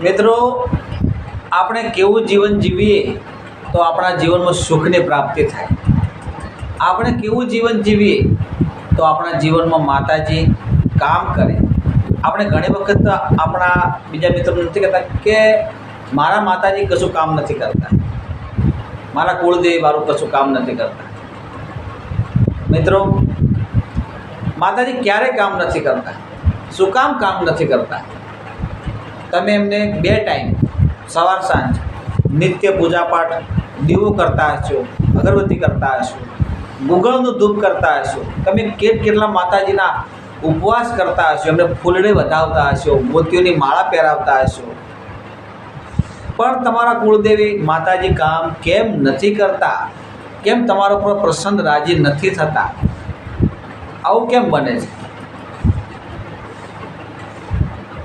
મિત્રો, આપણે કેવું જીવન જીવીએ તો આપણા જીવનમાં સુખની પ્રાપ્તિ થાય. આપણે કેવું જીવન જીવીએ તો આપણા જીવનમાં માતાજી કામ કરે. આપણે ઘણી વખત આપણા બીજા મિત્રો નથી કહેતા કે મારા માતાજી કશું કામ નથી કરતા, મારા કુળદેવી મારું કશું કામ નથી કરતા. મિત્રો, માતાજી ક્યારેય કામ નથી કરતા. શું કામ નથી કરતા? તમે એમને 2 ટાઈમ સવાર સાંજ નિત્ય પૂજાપાઠ દીવો કરતા હશો, અગરબત્તી કરતા હશો, ગુગળનું ધૂપ કરતા હશો, તમે કેટલા માતાજીના ઉપવાસ કરતા હશો, એમને ફૂલડે વધાવતા હશો, મોતીઓની માળા પહેરાવતા હશો, પણ તમારા કુળદેવી માતાજી કામ કેમ નથી કરતા? કેમ તમારા ઉપર પ્રસન્ન રાજી નથી થતા? આવું કેમ બને છે?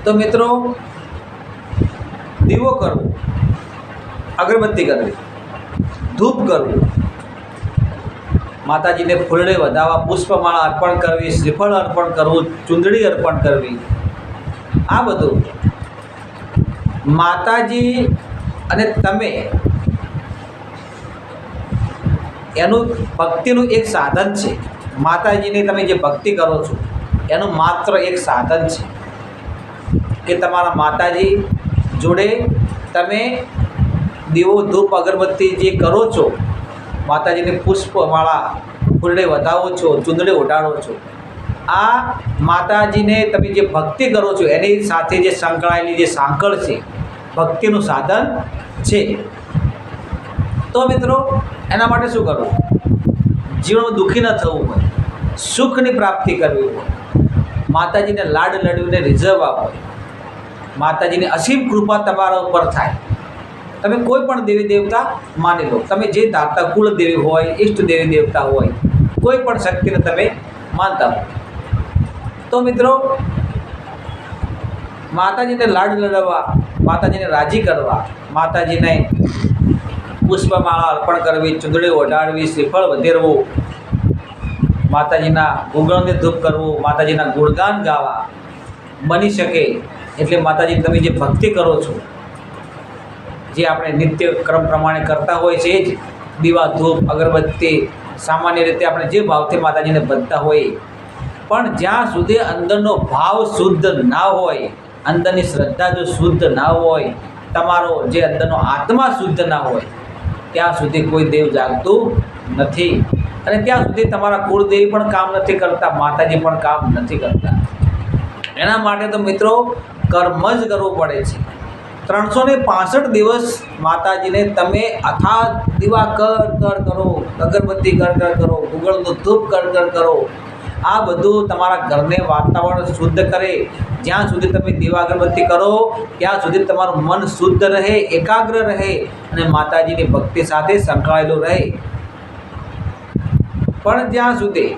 તો મિત્રો, દીવો કરવો, અગરબત્તી કરવી, ધૂપ કરવું, માતાજીને ફૂલડે વધાવવા, પુષ્પમાળા અર્પણ કરવી, શ્રીફળ અર્પણ કરવું, ચૂંદડી અર્પણ કરવી, આ બધું માતાજી અને તમે એનું ભક્તિનું એક સાધન છે. માતાજીની તમે જે ભક્તિ કરો છો એનું માત્ર એક સાધન છે કે તમારા માતાજી જોડે તમે દીવો ધૂપ અગરબત્તી જે કરો છો, માતાજીને પુષ્પમાળા ફૂલડે વધાવો છો, ચૂંદડે ઓઢાડો છો, આ માતાજીને તમે જે ભક્તિ કરો છો એની સાથે જે સંકળાયેલી જે સાંકળ છે, ભક્તિનું સાધન છે. તો મિત્રો, એના માટે શું કરવું? જીવનમાં દુઃખી ન થવું હોય, સુખની પ્રાપ્તિ કરવી હોય, માતાજીને લાડ લડવીને રીઝવવા હોય, માતાજીની અસીમ કૃપા તમારા ઉપર થાય. તમે કોઈ પણ દેવી દેવતા માની લો, તમે જે ધારતા કુળદેવી હોય, ઈષ્ટ દેવી દેવતા હોય, કોઈ પણ શક્તિને તમે માનતા હો, તો મિત્રો માતાજીને લાડ લડાવવા, માતાજીને રાજી કરવા, માતાજીને પુષ્પમાળા અર્પણ કરવી, ચૂંદડી ઓઢાડવી, શ્રીફળ વધેરવું, માતાજીના ગુગળને ધૂપ કરવું, માતાજીના ગુણગાન ગાવા, બની શકે એટલે માતાજીની તમે જે ભક્તિ કરો છો, જે આપણે નિત્ય ક્રમ પ્રમાણે કરતા હોય છે, એ જ દીવા ધૂપ અગરબત્તી સામાન્ય રીતે આપણે જે ભાવથી માતાજીને બધતા હોય, પણ જ્યાં સુધી અંદરનો ભાવ શુદ્ધ ના હોય, અંદરની શ્રદ્ધા જો શુદ્ધ ના હોય, તમારો જે અંદરનો આત્મા શુદ્ધ ના હોય, ત્યાં સુધી કોઈ દેવ જાગતું નથી. અને ત્યાં સુધી તમારા કુળદેવી પણ કામ નથી કરતા, માતાજી પણ કામ નથી કરતા. એના માટે તો મિત્રો કર્મ જ કરવું પડે છે. 365 દિવસ માતાજીને તમે અથાગ દીવા કર કરો, અગરબત્તી કર કરો, ગુગળનું ધૂપ કર કરો. આ બધું તમારા ઘરને વાતાવરણ શુદ્ધ કરે. જ્યાં સુધી તમે દીવા અગરબત્તી કરો ત્યાં સુધી તમારું મન શુદ્ધ રહે, એકાગ્ર રહે અને માતાજીની ભક્તિ સાથે સંકળાયેલું રહે. પણ જ્યાં સુધી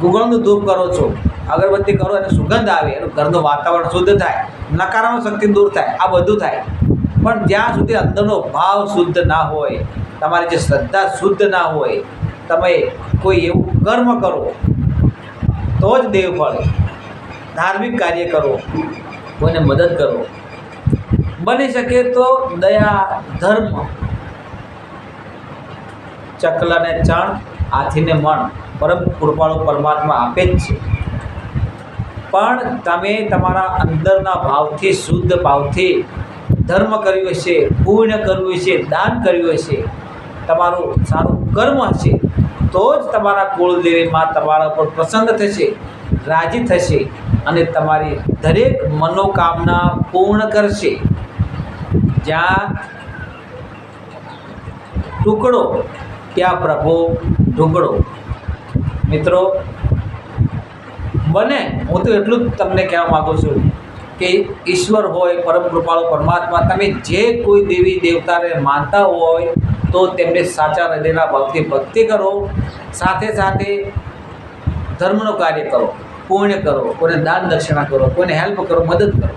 ગુગળનું ધૂપ કરો છો, અગરબત્તી કરો અને સુગંધ આવે, એનું ઘરનું વાતાવરણ શુદ્ધ થાય, નકારાત્મક શક્તિ દૂર થાય, આ બધું થાય, પણ જ્યાં સુધી અંદરનો ભાવ શુદ્ધ ના હોય, તમારી જે શ્રદ્ધા શુદ્ધ ના હોય, તમે કોઈ એવું કર્મ કરો તો જ દેવ ફળે. ધાર્મિક કાર્ય કરો, કોઈને મદદ કરો, બની શકે તો દયા ધર્મ, ચકલાને ચણ હાથીને મણ, પરમ કૃપાળુ પરમાત્મા આપે જ છે. પણ તમે તમારા અંદરના ભાવથી, શુદ્ધ ભાવથી ધર્મ કર્યું હશે, પુણ્ય કર્યું હશે, દાન કર્યું હશે, તમારું સારું કર્મ હશે, તો જ તમારા કુળદેવીમાં તમારા પર પ્રસન્ન થશે, રાજી થશે અને તમારી દરેક મનોકામના પૂર્ણ કરશે. જ્યાં ટુકડો ત્યાં પ્રભુ ઢુકડો. મિત્રો, બને હું તો એટલું જ તમને કહેવા માગું છું કે ઈશ્વર હોય, પરમ કૃપાળુ પરમાત્મા, તમે જે કોઈ દેવી દેવતાને માનતા હોય તો તેમને સાચા હૃદયના ભાવથી ભક્તિ કરો, સાથે સાથે ધર્મનું કાર્ય કરો, પુણ્ય કરો, કોઈને દાન દક્ષિણા કરો, કોઈને હેલ્પ કરો, મદદ કરો,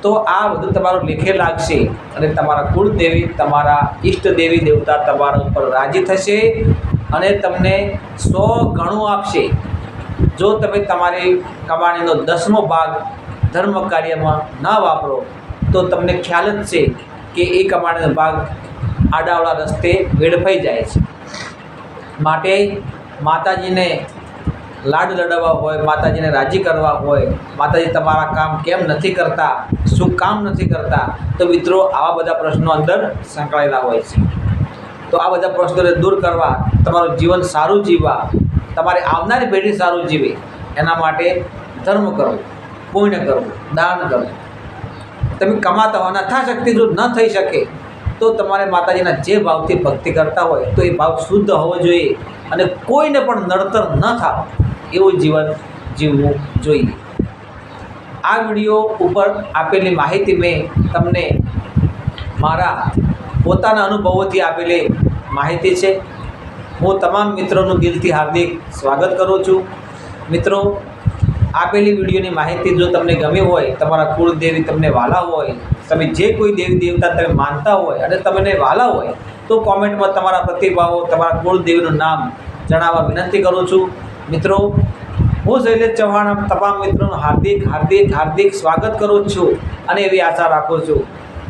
તો આ બધું તમારું લેખે લાગશે અને તમારા કુળદેવી, તમારા ઈષ્ટ દેવી દેવતા તમારા ઉપર રાજી થશે અને તમને 100 ગણું આપશે. જો તમે તમારી કમાણીનો 10મો ભાગ ધર્મ કાર્યમાં ન વાપરો તો તમને ખ્યાલ જ છે કે એ કમાણીનો ભાગ આડાવડા રસ્તે વેડફાઈ જાય છે. માટે માતાજીને લાડ લડાવવા હોય, માતાજીને રાજી કરવા હોય, માતાજી તમારા કામ કેમ નથી કરતા, શું કામ નથી કરતા, તો મિત્રો આવા બધા પ્રશ્નો અંદર સંકળાયેલા હોય છે. તો આ બધા પ્રશ્નોને દૂર કરવા, તમારું જીવન સારું જીવવા, તમારી આવનારી પેઢી સારું જીવે એના માટે ધર્મ કરવો, પુણ્ય કરવું, દાન કરવું. તમે કમાતા હોવાના યથાશક્તિ જો ન થઈ શકે તો તમારે માતાજીના જે ભાવથી ભક્તિ કરતા હોય તો એ ભાવ શુદ્ધ હોવો જોઈએ અને કોઈને પણ નડતર ન થાય એવું જીવન જીવવું જોઈએ. આ વિડીયો ઉપર આપેલી માહિતી મેં તમને મારા પોતાના અનુભવોથી આપેલી માહિતી છે. હું તમામ મિત્રોનું દિલથી હાર્દિક સ્વાગત કરું છું. મિત્રો, આપેલી વિડીયોની માહિતી જો તમને ગમી હોય, તમારા કુળદેવી તમને વાલા હોય, તમે જે કોઈ દેવી દેવતા તમે માનતા હોય અને તમને વાલા હોય તો કોમેન્ટમાં તમારા પ્રતિભાવો, તમારા કુળદેવીનું નામ જણાવવા વિનંતી કરું છું. મિત્રો, હું શૈલેષ ચૌહાણ તમામ મિત્રોનું હાર્દિક હાર્દિક હાર્દિક સ્વાગત કરું છું અને એવી આશા રાખું છું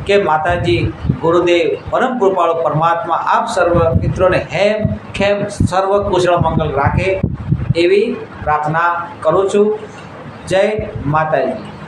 કે માતાજી, ગુરુદેવ, પરમ કૃપાળુ પરમાત્મા આપ સર્વ મિત્રોને હેમ ખેમ સર્વ કુશળ મંગલ રાખે એવી પ્રાર્થના કરું છું. જય માતાજી.